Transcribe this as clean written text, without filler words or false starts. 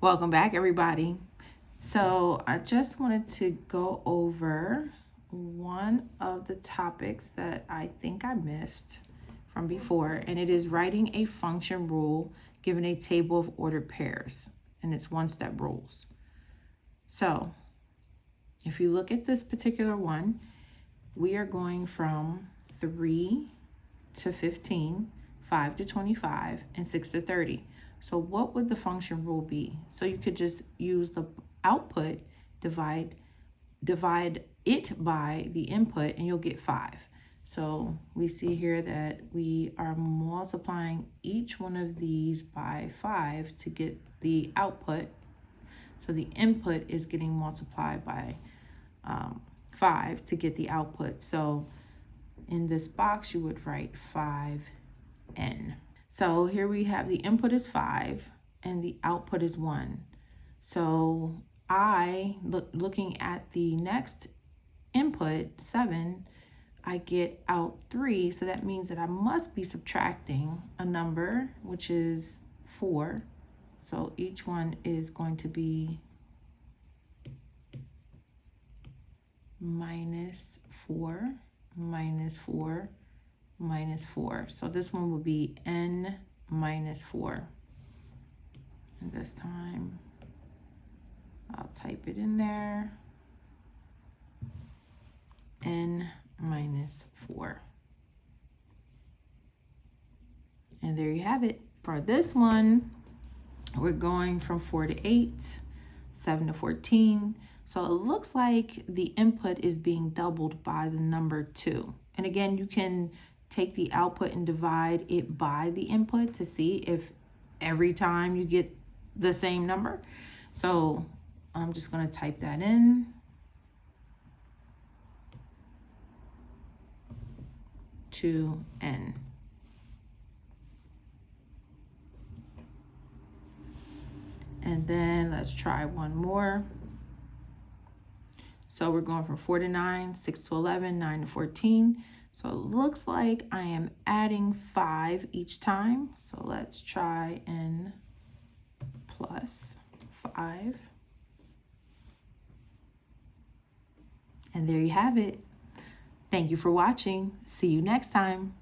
Welcome back, everybody. So I just wanted to go over one of the topics that I think I missed from before, and it is writing a function rule given a table of ordered pairs, and it's one-step rules. So if you look at this particular one, we are going from 3 to 15, 5 to 25, and 6 to 30. So what would the function rule be? So you could just use the output, divide it by the input, and you'll get 5. So we see here that we are multiplying each one of these by 5 to get the output. So the input is getting multiplied by 5 to get the output. So in this box, you would write 5n. So here we have the input is 5 and the output is 1. So looking at the next input, 7, I get out 3. So that means that I must be subtracting a number, which is 4. So each one is going to be minus 4, minus 4, minus 4. So this one will be n minus 4. And this time I'll type it in there. N minus 4. And there you have it. For this one, we're going from 4 to 8, 7 to 14. So it looks like the input is being doubled by the number 2. And again, you can take the output and divide it by the input to see if every time you get the same number. So I'm just going to type that in. To n. And then let's try one more. So we're going from 4 to 9, 6 to 11, 9 to 14. So it looks like I am adding 5 each time. So let's try n plus 5. And there you have it. Thank you for watching. See you next time.